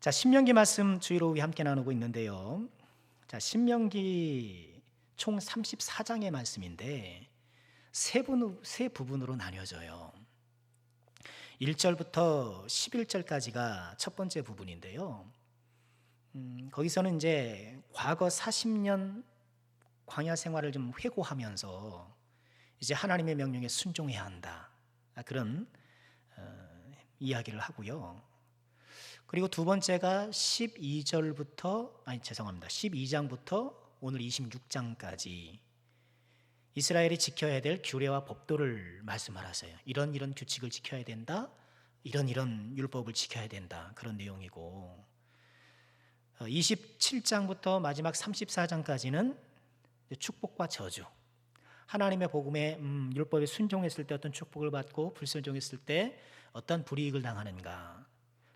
자, 신명기 말씀 주일로 함께 나누고 있는데요. 자, 신명기 총 34장의 말씀인데 세 부분으로 나뉘어져요. 1절부터 11절까지가 첫 번째 부분인데요. 거기서는 이제 과거 40년 광야 생활을 좀 회고하면서 이제 하나님의 명령에 순종해야 한다. 그런 이야기를 하고요. 그리고 두 번째가 12장부터 오늘 26장까지 이스라엘이 지켜야 될 규례와 법도를 말씀하세요. 이런 규칙을 지켜야 된다. 이런 율법을 지켜야 된다. 그런 내용이고 27장부터 마지막 34장까지는 축복과 저주, 하나님의 복음에 율법에 순종했을 때 어떤 축복을 받고 불순종했을 때 어떤 불이익을 당하는가,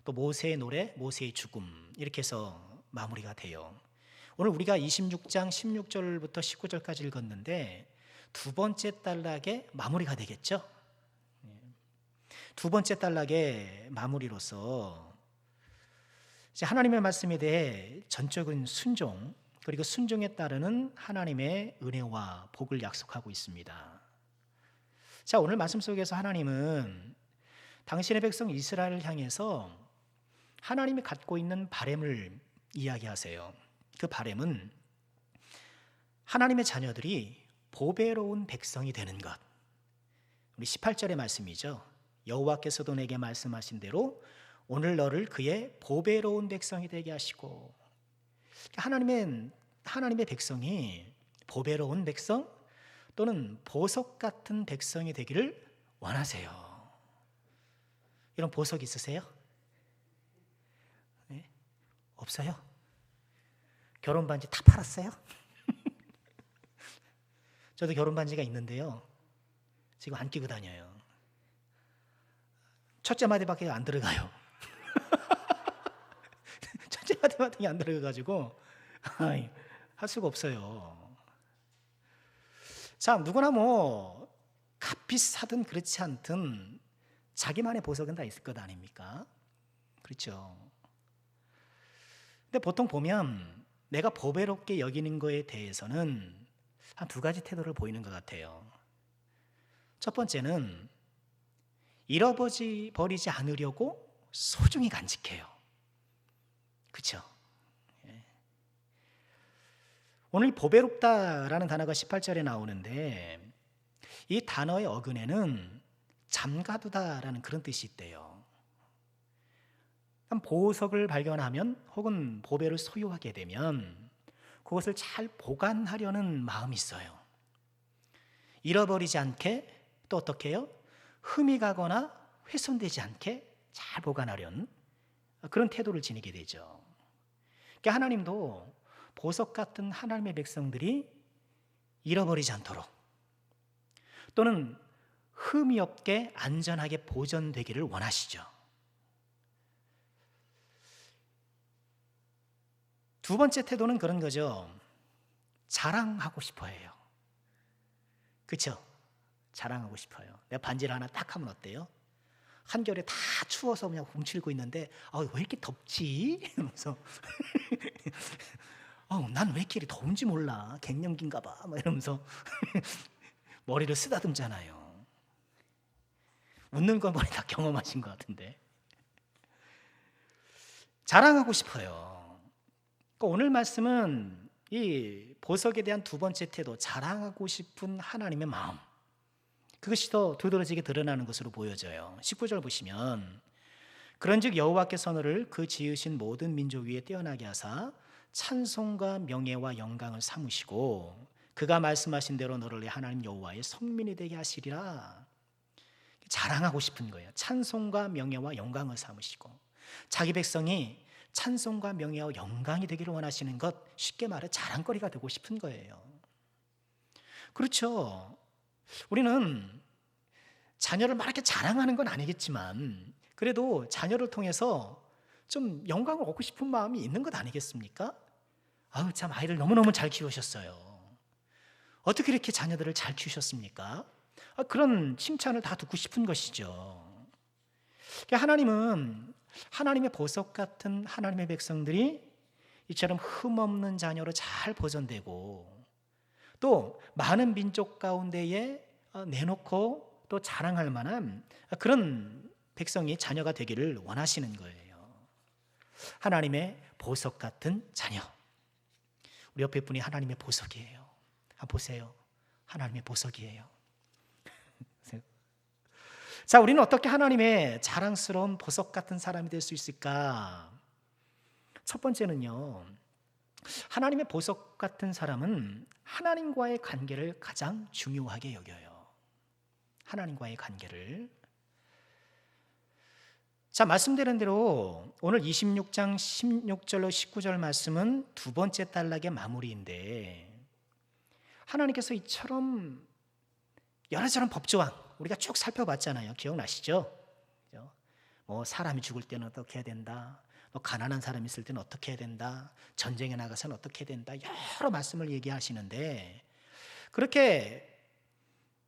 또 모세의 노래, 모세의 죽음, 이렇게 해서 마무리가 돼요. 오늘 우리가 26장 16절부터 19절까지 읽었는데 두 번째 단락의 마무리가 되겠죠. 두 번째 단락의 마무리로서 이제 하나님의 말씀에 대해 전적인 순종, 그리고 순종에 따르는 하나님의 은혜와 복을 약속하고 있습니다. 자, 오늘 말씀 속에서 하나님은 당신의 백성 이스라엘을 향해서 하나님이 갖고 있는 바램을 이야기하세요. 그 바램은 하나님의 자녀들이 보배로운 백성이 되는 것. 우리 18절의 말씀이죠. 여호와께서도 내게 말씀하신 대로 오늘 너를 그의 보배로운 백성이 되게 하시고, 하나님의 백성이 보배로운 백성 또는 보석 같은 백성이 되기를 원하세요. 이런 보석 있으세요? 네? 없어요? 결혼 반지 다 팔았어요? 저도 결혼 반지가 있는데요. 지금 안 끼고 다녀요. 첫째 마디밖에 안 들어가요. 첫째 마디밖에 안 들어가가지고 할 수가 없어요. 자, 누구나 뭐 값비싸 사든 그렇지 않든 자기만의 보석은 다 있을 것 아닙니까? 그렇죠. 근데 보통 보면 내가 보배롭게 여기는 거에 대해서는 한 두 가지 태도를 보이는 것 같아요. 첫 번째는 잃어버리지 않으려고 소중히 간직해요. 그렇죠? 오늘 보배롭다라는 단어가 18절에 나오는데 이 단어의 어근에는 잠가두다라는 그런 뜻이 있대요. 보석을 발견하면 혹은 보배를 소유하게 되면 그것을 잘 보관하려는 마음이 있어요. 잃어버리지 않게, 또 어떻게 해요? 흠이 가거나 훼손되지 않게 잘 보관하려는 그런 태도를 지니게 되죠. 그러니까 하나님도 보석 같은 하나님의 백성들이 잃어버리지 않도록 또는 흠이 없게 안전하게 보존되기를 원하시죠. 두 번째 태도는 그런 거죠. 자랑하고 싶어 해요. 그렇죠? 자랑하고 싶어요. 내가 반지를 하나 딱 하면 어때요? 한겨울에 다 추워서 그냥 훔치고 있는데 왜 이렇게 덥지? 이러면서 난 왜 이렇게 더운지 몰라. 갱년기인가 봐. 이러면서 머리를 쓰다듬잖아요. 웃는 건 머리 다 경험하신 것 같은데. 자랑하고 싶어요. 오늘 말씀은 이 보석에 대한 두 번째 태도, 자랑하고 싶은 하나님의 마음, 그것이 더 두드러지게 드러나는 것으로 보여져요. 19절 보시면 그런즉 여호와께서 너를 그 지으신 모든 민족 위에 뛰어나게 하사 찬송과 명예와 영광을 삼으시고 그가 말씀하신 대로 너를 하나님 여호와의 성민이 되게 하시리라. 자랑하고 싶은 거예요. 찬송과 명예와 영광을 삼으시고 자기 백성이 찬송과 명예와 영광이 되기를 원하시는 것, 쉽게 말해 자랑거리가 되고 싶은 거예요. 그렇죠. 우리는 자녀를 막 이렇게 자랑하는 건 아니겠지만 그래도 자녀를 통해서 좀 영광을 얻고 싶은 마음이 있는 것 아니겠습니까? 참 아이를 너무너무 잘 키우셨어요. 어떻게 이렇게 자녀들을 잘 키우셨습니까? 그런 칭찬을 다 듣고 싶은 것이죠. 하나님은 하나님의 보석 같은 하나님의 백성들이 이처럼 흠없는 자녀로 잘 보존되고 또 많은 민족 가운데에 내놓고 또 자랑할 만한 그런 백성이 자녀가 되기를 원하시는 거예요. 하나님의 보석 같은 자녀. 우리 옆에 분이 하나님의 보석이에요. 한번 보세요. 하나님의 보석이에요. 자, 우리는 어떻게 하나님의 자랑스러운 보석 같은 사람이 될 수 있을까? 첫 번째는요, 하나님의 보석 같은 사람은 하나님과의 관계를 가장 중요하게 여겨요. 하나님과의 관계를. 자, 말씀드린 대로 오늘 26장 16절로 19절 말씀은 두 번째 단락의 마무리인데, 하나님께서 이처럼 여러저런 법조항 우리가 쭉 살펴봤잖아요. 기억나시죠? 뭐 사람이 죽을 때는 어떻게 해야 된다, 뭐 가난한 사람이 있을 때는 어떻게 해야 된다, 전쟁에 나가서는 어떻게 해야 된다, 여러 말씀을 얘기하시는데, 그렇게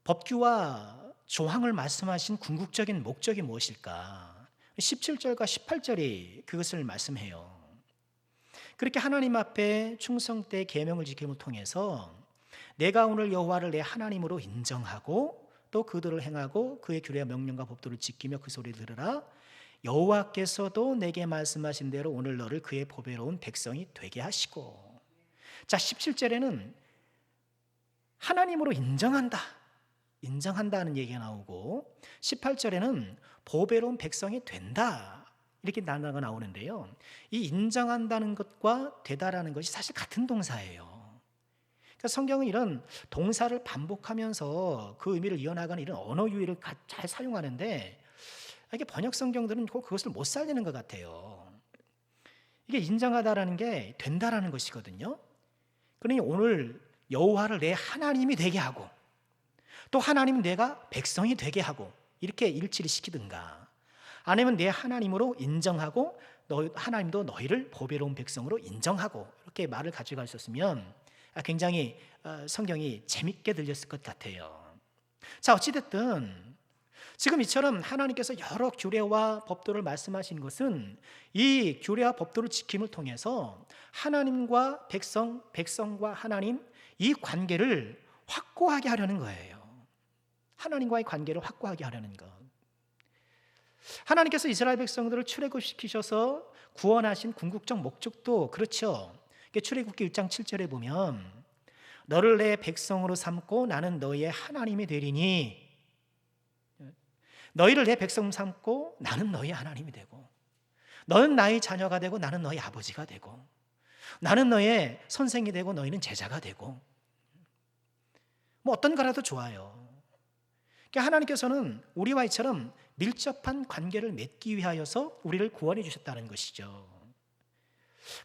법규와 조항을 말씀하신 궁극적인 목적이 무엇일까? 17절과 18절이 그것을 말씀해요. 그렇게 하나님 앞에 충성되이 계명을 지킴을 통해서 내가 오늘 여호와를 내 하나님으로 인정하고 또 그들을 행하고 그의 규례와 명령과 법도를 지키며 그 소리를 들으라. 여호와께서도 내게 말씀하신 대로 오늘 너를 그의 보배로운 백성이 되게 하시고. 자, 17절에는 하나님으로 인정한다는 얘기가 나오고, 18절에는 보배로운 백성이 된다, 이렇게 단어가 나오는데요, 이 인정한다는 것과 되다라는 것이 사실 같은 동사예요. 그러니까 성경은 이런 동사를 반복하면서 그 의미를 이어나가는 이런 언어 유희를 잘 사용하는데, 이게 번역 성경들은 그것을 못 살리는 것 같아요. 이게 인정하다라는 게 된다라는 것이거든요. 그러니 오늘 여호와를 내 하나님이 되게 하고 또 하나님 내가 백성이 되게 하고, 이렇게 일치를 시키든가, 아니면 내 하나님으로 인정하고 하나님도 너희를 보배로운 백성으로 인정하고, 이렇게 말을 가져가 있었으면 굉장히 성경이 재밌게 들렸을 것 같아요. 자, 어찌됐든 지금 이처럼 하나님께서 여러 규례와 법도를 말씀하신 것은 이 규례와 법도를 지킴을 통해서 하나님과 백성과 하나님, 이 관계를 확고하게 하려는 거예요. 하나님과의 관계를 확고하게 하려는 것. 하나님께서 이스라엘 백성들을 출애굽시키셔서 구원하신 궁극적 목적도 그렇죠. 출애굽기 1장 7절에 보면 너를 내 백성으로 삼고 나는 너희의 하나님이 되리니, 너희를 내 백성 삼고 나는 너희 하나님이 되고, 너는 나의 자녀가 되고 나는 너희 아버지가 되고, 나는 너의 선생이 되고 너희는 제자가 되고, 뭐 어떤 거라도 좋아요. 그러니까 하나님께서는 우리와 이처럼 밀접한 관계를 맺기 위하여서 우리를 구원해 주셨다는 것이죠.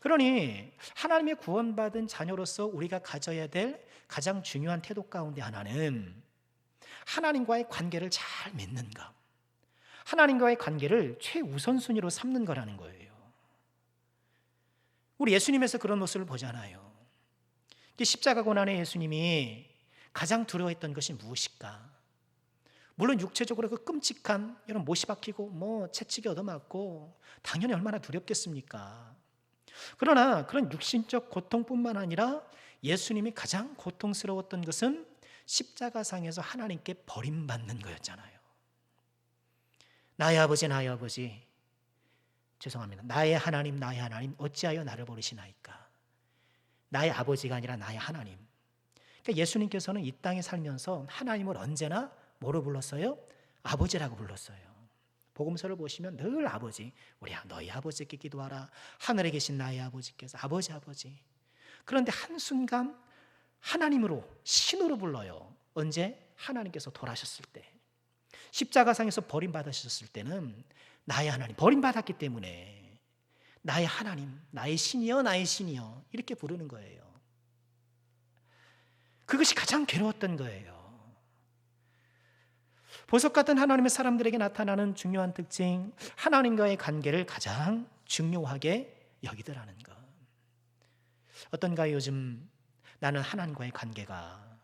그러니 하나님의 구원받은 자녀로서 우리가 가져야 될 가장 중요한 태도 가운데 하나는 하나님과의 관계를 잘 맺는 것, 하나님과의 관계를 최우선순위로 삼는 거라는 거예요. 우리 예수님에서 그런 모습을 보잖아요. 십자가 고난의 예수님이 가장 두려워했던 것이 무엇일까? 물론 육체적으로 그 끔찍한 이런 못이 박히고 뭐 채찍이 얻어맞고 당연히 얼마나 두렵겠습니까? 그러나 그런 육신적 고통뿐만 아니라 예수님이 가장 고통스러웠던 것은 십자가상에서 하나님께 버림받는 거였잖아요. 나의 아버지 죄송합니다. 나의 하나님 어찌하여 나를 버리시나이까? 나의 아버지가 아니라 나의 하나님. 그러니까 예수님께서는 이 땅에 살면서 하나님을 언제나 뭐로 불렀어요? 아버지라고 불렀어요. 복음서를 보시면 늘 아버지, 우리 너희 아버지께 기도하라, 하늘에 계신 나의 아버지께서 아버지. 그런데 한순간 하나님으로, 신으로 불러요. 언제? 하나님께서 돌아가셨을 때, 십자가상에서 버림받으셨을 때는 나의 하나님, 버림받았기 때문에 나의 하나님, 나의 신이여 이렇게 부르는 거예요. 그것이 가장 괴로웠던 거예요. 보석 같은 하나님의 사람들에게 나타나는 중요한 특징, 하나님과의 관계를 가장 중요하게 여기더라는 것. 어떤가요? 요즘 나는 하나님과의 관계가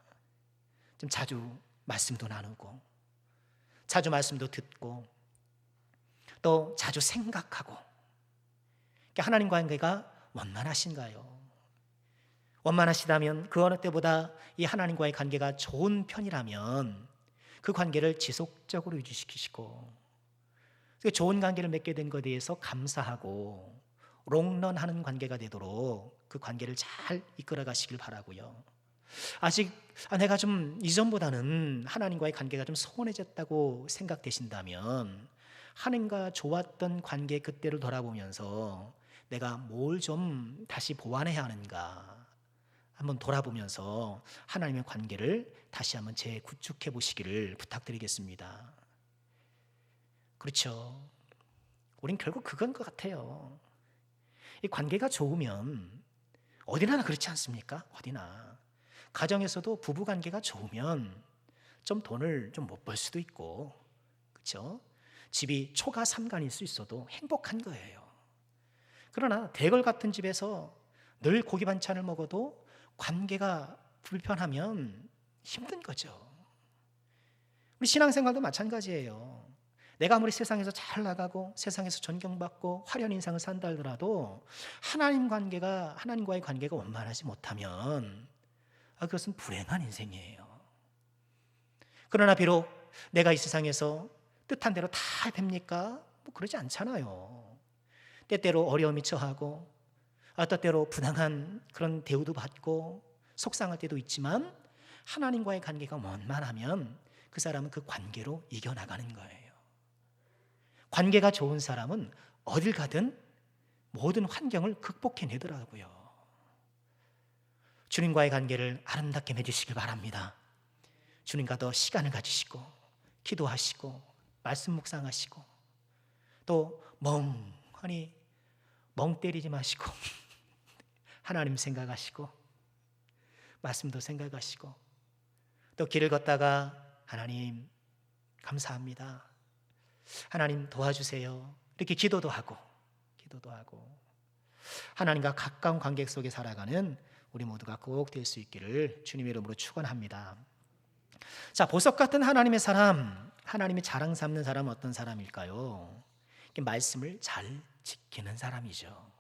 좀 자주 말씀도 나누고 자주 말씀도 듣고 또 자주 생각하고, 그러니까 하나님과의 관계가 원만하신가요? 원만하시다면 그 어느 때보다 이 하나님과의 관계가 좋은 편이라면 그 관계를 지속적으로 유지시키시고, 그 좋은 관계를 맺게 된 것에 대해서 감사하고 롱런하는 관계가 되도록 그 관계를 잘 이끌어 가시길 바라고요. 아직 내가 좀 이전보다는 하나님과의 관계가 좀 소원해졌다고 생각되신다면 하나님과 좋았던 관계 그때를 돌아보면서 내가 뭘 좀 다시 보완해야 하는가 한번 돌아보면서 하나님의 관계를 다시 한번 재구축해 보시기를 부탁드리겠습니다. 그렇죠. 우린 결국 그건 것 같아요. 이 관계가 좋으면 어디나 그렇지 않습니까? 어디나. 가정에서도 부부 관계가 좋으면 좀 돈을 좀 못 벌 수도 있고, 그렇죠? 집이 초가 삼간일 수 있어도 행복한 거예요. 그러나 대궐 같은 집에서 늘 고기 반찬을 먹어도 관계가 불편하면 힘든 거죠. 우리 신앙생활도 마찬가지예요. 내가 아무리 세상에서 잘 나가고 세상에서 존경받고 화려한 인상을 산다 하더라도 하나님과의 관계가 원만하지 못하면 그것은 불행한 인생이에요. 그러나 비록 내가 이 세상에서 뜻한 대로 다 됩니까? 그러지 않잖아요. 때때로 어려움이 처하고 때때로 부당한 그런 대우도 받고 속상할 때도 있지만 하나님과의 관계가 원만하면 그 사람은 그 관계로 이겨나가는 거예요. 관계가 좋은 사람은 어딜 가든 모든 환경을 극복해내더라고요. 주님과의 관계를 아름답게 맺으시길 바랍니다. 주님과 더 시간을 가지시고 기도하시고 말씀 묵상하시고 또 멍하니 멍 때리지 마시고 하나님 생각하시고 말씀도 생각하시고 또 길을 걷다가 하나님 감사합니다, 하나님 도와주세요, 이렇게 기도도 하고 하나님과 가까운 관계 속에 살아가는 우리 모두가 꼭 될 수 있기를 주님의 이름으로 축원합니다. 자, 보석 같은 하나님의 사람, 하나님의 자랑 삼는 사람은 어떤 사람일까요? 말씀을 잘 지키는 사람이죠.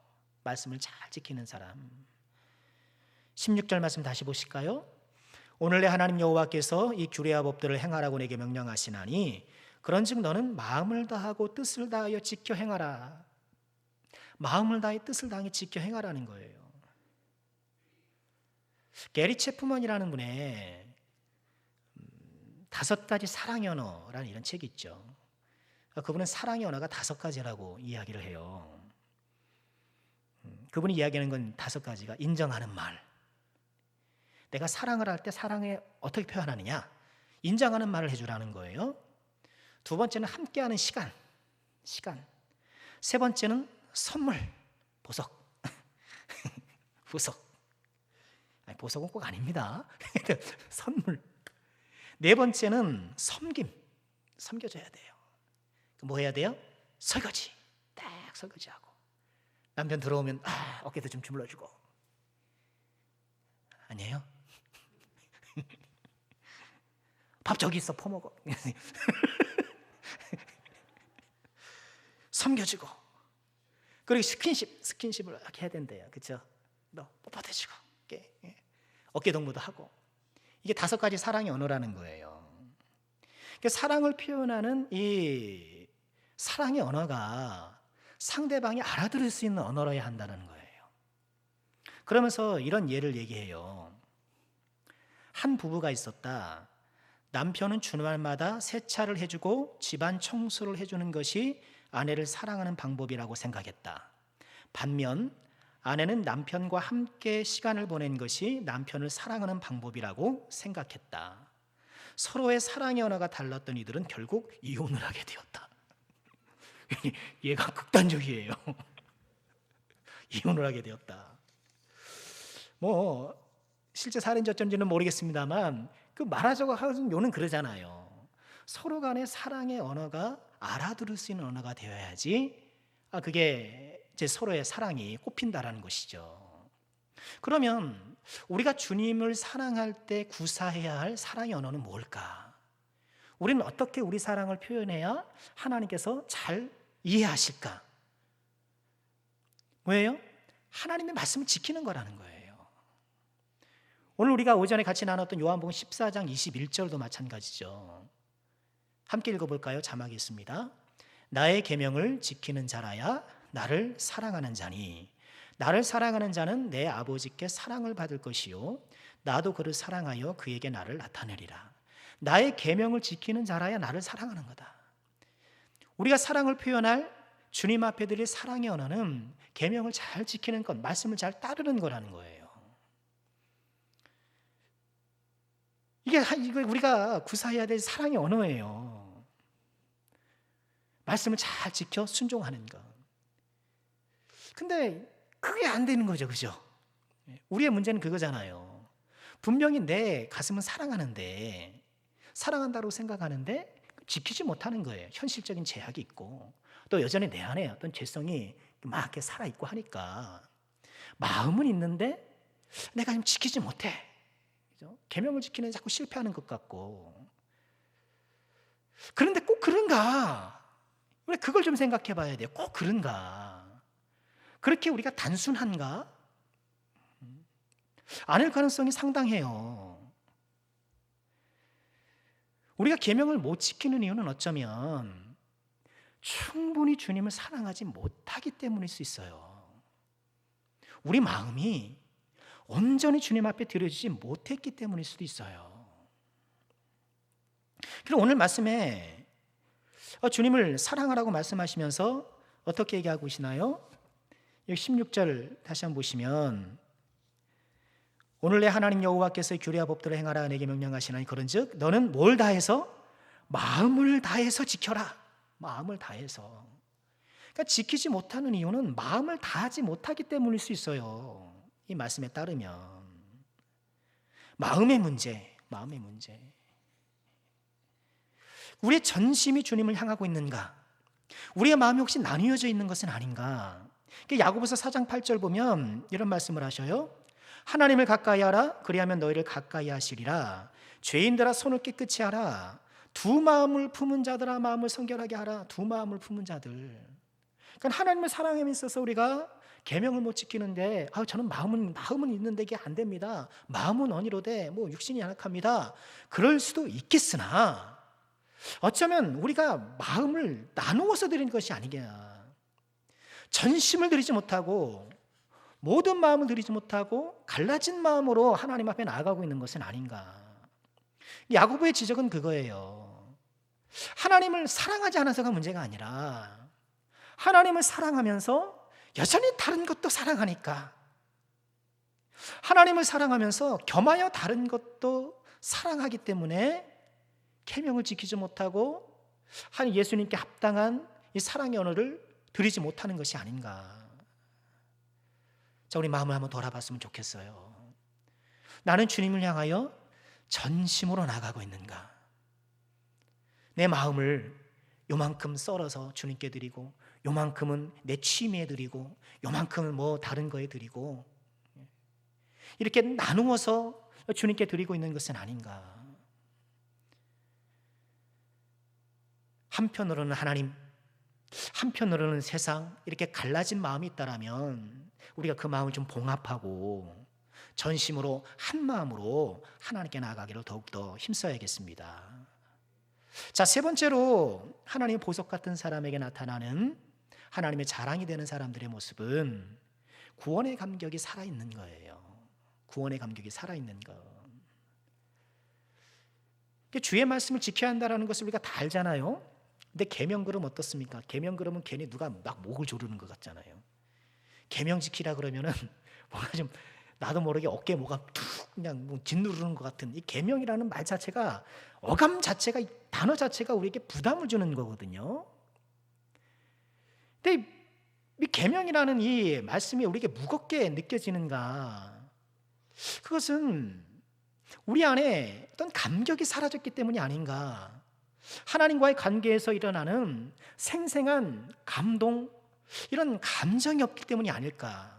말씀을 잘 지키는 사람. 16절 말씀 다시 보실까요? 오늘 내 하나님 여호와께서 이 규례와 법들을 행하라고 내게 명령하시나니 그런즉 너는 마음을 다하고 뜻을 다하여 지켜 행하라. 마음을 다해 뜻을 다하여 지켜 행하라는 거예요. 게리 체프먼이라는 분의 5가지 사랑의 언어라는 이런 책이 있죠. 그분은 사랑의 언어가 5가지라고 이야기를 해요. 그분이 이야기하는 건 5가지가 인정하는 말. 내가 사랑을 할 때 사랑에 어떻게 표현하느냐? 인정하는 말을 해주라는 거예요. 2번째는 함께하는 시간. 세 번째는 선물, 보석. 보석은 꼭 아닙니다. 선물. 4번째는 섬겨줘야 돼요. 뭐 해야 돼요? 설거지. 딱 설거지하고. 남편 들어오면 어깨도 좀 주물러주고. 아니에요? 밥 저기 있어, 퍼먹어. 섬겨주고. 그리고 스킨십을 이렇게 해야 된대요. 그렇죠? 너 뻣뻣해지고 어깨 동무도 하고. 이게 5가지 사랑의 언어라는 거예요. 그러니까 사랑을 표현하는 이 사랑의 언어가 상대방이 알아들을 수 있는 언어로야 한다는 거예요. 그러면서 이런 예를 얘기해요. 한 부부가 있었다. 남편은 주말마다 세차를 해주고 집안 청소를 해주는 것이 아내를 사랑하는 방법이라고 생각했다. 반면 아내는 남편과 함께 시간을 보낸 것이 남편을 사랑하는 방법이라고 생각했다. 서로의 사랑의 언어가 달랐던 이들은 결국 이혼을 하게 되었다. 얘가 극단적이에요. 이혼을 하게 되었다. 실제 사례인지 어쩐지는 모르겠습니다만 그 말하자고 하는 요는 그러잖아요. 서로 간의 사랑의 언어가 알아들을 수 있는 언어가 되어야지 그게 이제 서로의 사랑이 꽃핀다라는 것이죠. 그러면 우리가 주님을 사랑할 때 구사해야 할 사랑의 언어는 뭘까? 우리는 어떻게 우리 사랑을 표현해야 하나님께서 잘 이해하실까? 뭐예요? 하나님의 말씀을 지키는 거라는 거예요. 오늘 우리가 오전에 같이 나눴던 요한복음 14장 21절도 마찬가지죠. 함께 읽어볼까요? 자막이 있습니다. 나의 계명을 지키는 자라야 나를 사랑하는 자니 나를 사랑하는 자는 내 아버지께 사랑을 받을 것이요 나도 그를 사랑하여 그에게 나를 나타내리라. 나의 계명을 지키는 자라야 나를 사랑하는 거다. 우리가 사랑을 표현할 주님 앞에 드릴 사랑의 언어는 계명을 잘 지키는 것, 말씀을 잘 따르는 거라는 거예요. 이게 우리가 구사해야 될 사랑의 언어예요. 말씀을 잘 지켜 순종하는 것. 근데 그게 안 되는 거죠, 그죠? 우리의 문제는 그거잖아요. 분명히 내 가슴은 사랑하는데, 사랑한다고 생각하는데 지키지 못하는 거예요. 현실적인 제약이 있고 또 여전히 내 안에 어떤 죄성이 막 이렇게 살아있고 하니까 마음은 있는데 내가 지금 지키지 못해. 그죠? 계명을 지키는 데 자꾸 실패하는 것 같고. 그런데 꼭 그런가? 우리 그걸 좀 생각해 봐야 돼요. 꼭 그런가? 그렇게 우리가 단순한가? 아닐 가능성이 상당해요. 우리가 계명을 못 지키는 이유는 어쩌면 충분히 주님을 사랑하지 못하기 때문일 수 있어요. 우리 마음이 온전히 주님 앞에 드려지지 못했기 때문일 수도 있어요. 그리고 오늘 말씀에 주님을 사랑하라고 말씀하시면서 어떻게 얘기하고 계시나요? 여기 16절 다시 한번 보시면 오늘 내 하나님 여호와께서 규례와 법들을 행하라 내게 명령하시나니 그런즉 너는 뭘 다해서? 마음을 다해서 지켜라. 마음을 다해서. 그러니까 지키지 못하는 이유는 마음을 다하지 못하기 때문일 수 있어요. 이 말씀에 따르면 마음의 문제, 마음의 문제. 우리의 전심이 주님을 향하고 있는가? 우리의 마음이 혹시 나뉘어져 있는 것은 아닌가? 야고보서 4장 8절 보면 이런 말씀을 하셔요. 하나님을 가까이 하라. 그리하면 너희를 가까이 하시리라. 죄인들아 손을 깨끗이 하라. 두 마음을 품은 자들아 마음을 성결하게 하라. 두 마음을 품은 자들. 그러니까 하나님을 사랑함에 있어서 우리가 계명을 못 지키는데 저는 마음은 있는데 이게 안 됩니다. 마음은 언이로되 육신이 연약합니다. 그럴 수도 있겠으나 어쩌면 우리가 마음을 나누어서 드리는 것이 아니냐. 전심을 드리지 못하고 모든 마음을 드리지 못하고 갈라진 마음으로 하나님 앞에 나아가고 있는 것은 아닌가. 야고보의 지적은 그거예요. 하나님을 사랑하지 않아서가 문제가 아니라 하나님을 사랑하면서 여전히 다른 것도 사랑하니까 하나님을 사랑하면서 겸하여 다른 것도 사랑하기 때문에 계명을 지키지 못하고 예수님께 합당한 이 사랑의 언어를 드리지 못하는 것이 아닌가. 자, 우리 마음을 한번 돌아봤으면 좋겠어요. 나는 주님을 향하여 전심으로 나가고 있는가? 내 마음을 요만큼 썰어서 주님께 드리고 요만큼은 내 취미에 드리고 요만큼은 다른 거에 드리고 이렇게 나누어서 주님께 드리고 있는 것은 아닌가? 한편으로는 하나님, 한편으로는 세상, 이렇게 갈라진 마음이 있다라면 우리가 그 마음을 좀 봉합하고 전심으로 한 마음으로 하나님께 나아가기를 더욱더 힘써야겠습니다. 자, 세 번째로 하나님의 보석 같은 사람에게 나타나는 하나님의 자랑이 되는 사람들의 모습은 구원의 감격이 살아있는 거예요. 구원의 감격이 살아있는 것. 주의 말씀을 지켜야 한다는 것을 우리가 다 알잖아요. 근데 계명 그러면 어떻습니까? 계명 그러면 괜히 누가 막 목을 조르는 것 같잖아요. 계명 지키라 그러면은 뭔가 좀 나도 모르게 어깨에 뭐가 툭 그냥 짓누르는 것 같은 이 계명이라는 말 자체가 어감 자체가 이 단어 자체가 우리에게 부담을 주는 거거든요. 근데 이 계명이라는 이 말씀이 우리에게 무겁게 느껴지는가? 그것은 우리 안에 어떤 감격이 사라졌기 때문이 아닌가? 하나님과의 관계에서 일어나는 생생한 감동, 이런 감정이 없기 때문이 아닐까?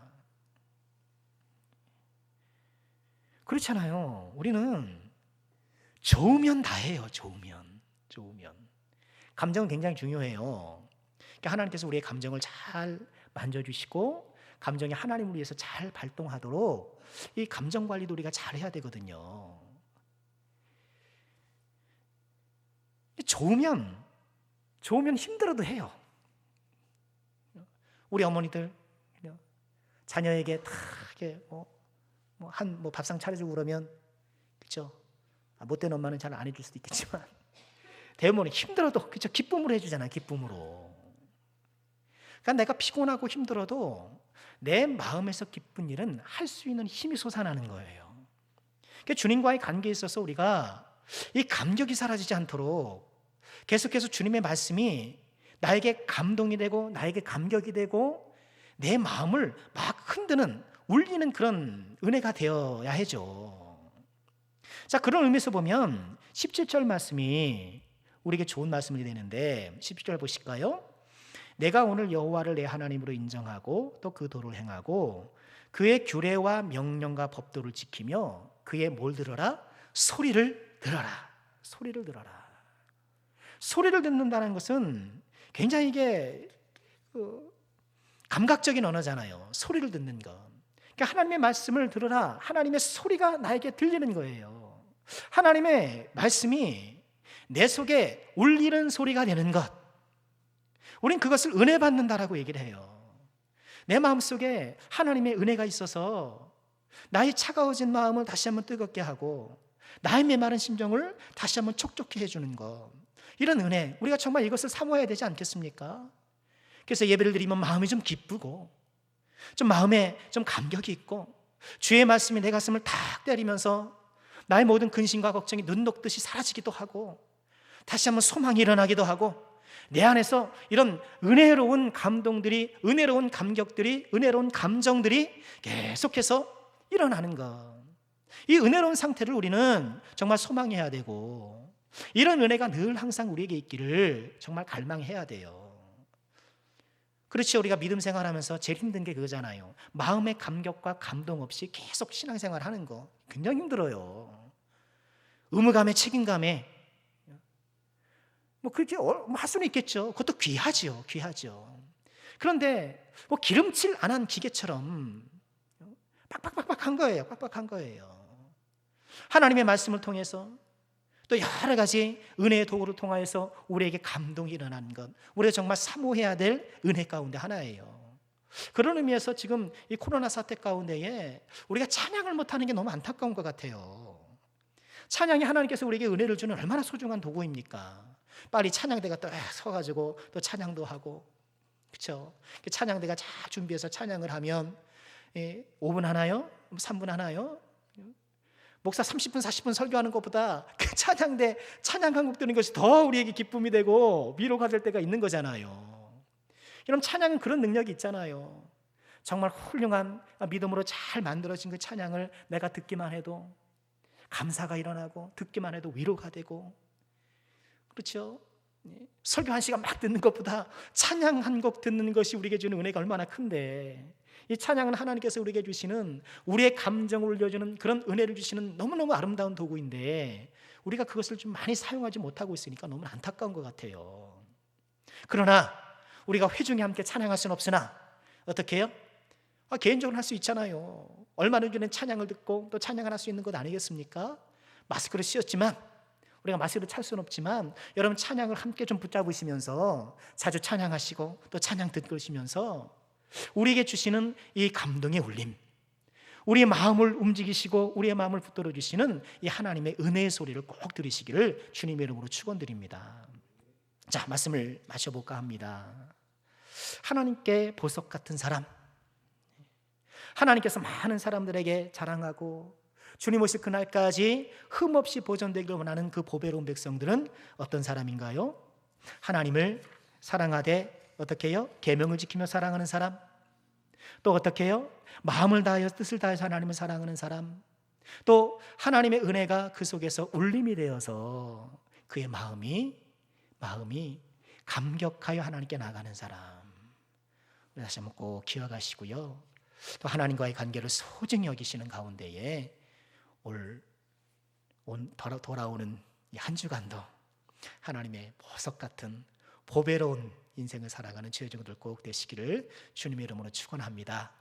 그렇잖아요. 우리는 좋으면 다 해요. 좋으면. 감정은 굉장히 중요해요. 그러니까 하나님께서 우리의 감정을 잘 만져주시고 감정이 하나님을 위해서 잘 발동하도록 이 감정 관리도 우리가 잘 해야 되거든요. 좋으면 힘들어도 해요. 우리 어머니들 자녀에게 다 이렇게 밥상 차려주고 그러면, 그렇죠? 못된 엄마는 잘 안 해줄 수도 있겠지만 대부분 힘들어도, 그렇죠? 기쁨으로 해주잖아요. 기쁨으로. 그러니까 내가 피곤하고 힘들어도 내 마음에서 기쁜 일은 할 수 있는 힘이 솟아나는 거예요. 그러니까 주님과의 관계에 있어서 우리가 이 감격이 사라지지 않도록 계속해서 주님의 말씀이 나에게 감동이 되고 나에게 감격이 되고 내 마음을 막 흔드는, 울리는 그런 은혜가 되어야 하죠. 자, 그런 의미에서 보면 17절 말씀이 우리에게 좋은 말씀이 되는데 17절 보실까요? 내가 오늘 여호와를 내 하나님으로 인정하고 또 그 도를 행하고 그의 규례와 명령과 법도를 지키며 그의 뭘 들어라? 소리를 들어라. 소리를 들어라. 소리를 듣는다는 것은 굉장히 이게 감각적인 언어잖아요. 소리를 듣는 것. 그러니까 하나님의 말씀을 들으라. 하나님의 소리가 나에게 들리는 거예요. 하나님의 말씀이 내 속에 울리는 소리가 되는 것. 우린 그것을 은혜 받는다라고 얘기를 해요. 내 마음속에 하나님의 은혜가 있어서 나의 차가워진 마음을 다시 한번 뜨겁게 하고 나의 메마른 심정을 다시 한번 촉촉히 해주는 것. 이런 은혜, 우리가 정말 이것을 사모해야 되지 않겠습니까? 그래서 예배를 드리면 마음이 좀 기쁘고 좀 마음에 좀 감격이 있고 주의 말씀이 내 가슴을 탁 때리면서 나의 모든 근심과 걱정이 눈 녹듯이 사라지기도 하고 다시 한번 소망이 일어나기도 하고 내 안에서 이런 은혜로운 감동들이, 은혜로운 감격들이, 은혜로운 감정들이 계속해서 일어나는 것. 이 은혜로운 상태를 우리는 정말 소망해야 되고 이런 은혜가 늘 항상 우리에게 있기를 정말 갈망해야 돼요. 그렇지, 우리가 믿음 생활하면서 제일 힘든 게 그거잖아요. 마음의 감격과 감동 없이 계속 신앙생활 하는 거 굉장히 힘들어요. 의무감에 책임감에 그렇게 할 수는 있겠죠. 그것도 귀하죠. 그런데 기름칠 안 한 기계처럼 빡빡빡빡한 거예요. 빡빡한 거예요. 하나님의 말씀을 통해서 또 여러 가지 은혜의 도구를 통하여서 우리에게 감동이 일어나는 것, 우리가 정말 사모해야 될 은혜 가운데 하나예요. 그런 의미에서 지금 이 코로나 사태 가운데에 우리가 찬양을 못하는 게 너무 안타까운 것 같아요. 찬양이 하나님께서 우리에게 은혜를 주는 얼마나 소중한 도구입니까? 빨리 찬양대가 또 서가지고 또 찬양도 하고, 그렇죠? 찬양대가 잘 준비해서 찬양을 하면 5분 하나요? 3분 하나요? 목사 30분 40분 설교하는 것보다 그 찬양대 찬양 한곡 드는 것이 더 우리에게 기쁨이 되고 위로가 될 때가 있는 거잖아요. 여러분, 찬양은 그런 능력이 있잖아요. 정말 훌륭한 믿음으로 잘 만들어진 그 찬양을 내가 듣기만 해도 감사가 일어나고 듣기만 해도 위로가 되고, 그렇죠? 설교 1시간 막 듣는 것보다 찬양 한 곡 듣는 것이 우리에게 주는 은혜가 얼마나 큰데, 이 찬양은 하나님께서 우리에게 주시는, 우리의 감정을 올려주는 그런 은혜를 주시는 너무너무 아름다운 도구인데 우리가 그것을 좀 많이 사용하지 못하고 있으니까 너무 안타까운 것 같아요. 그러나 우리가 회중에 함께 찬양할 수는 없으나 어떻게 해요? 개인적으로 할 수 있잖아요. 얼마 전에 찬양을 듣고 또 찬양을 할 수 있는 것 아니겠습니까? 마스크를 씌웠지만, 우리가 마스크를 찰 수는 없지만 여러분 찬양을 함께 좀 붙잡으시면서 자주 찬양하시고 또 찬양 듣으시면서 우리에게 주시는 이 감동의 울림, 우리의 마음을 움직이시고 우리의 마음을 붙들어 주시는 이 하나님의 은혜의 소리를 꼭 들으시기를 주님의 이름으로 축원드립니다. 자, 말씀을 마셔볼까 합니다. 하나님께 보석 같은 사람, 하나님께서 많은 사람들에게 자랑하고 주님 오실 그날까지 흠없이 보존되기를 원하는 그 보배로운 백성들은 어떤 사람인가요? 하나님을 사랑하되 어떻게 해요? 계명을 지키며 사랑하는 사람, 또 어떻게 해요? 마음을 다하여 뜻을 다해서 하나님을 사랑하는 사람, 또 하나님의 은혜가 그 속에서 울림이 되어서 그의 마음이 감격하여 하나님께 나가는 사람. 다시 한번 꼭 기억하시고요. 또 하나님과의 관계를 소중히 여기시는 가운데에 돌아오는 이 한 주간도 하나님의 보석 같은 보배로운 인생을 살아가는 지혜정들 꼭 되시기를 주님의 이름으로 축원합니다.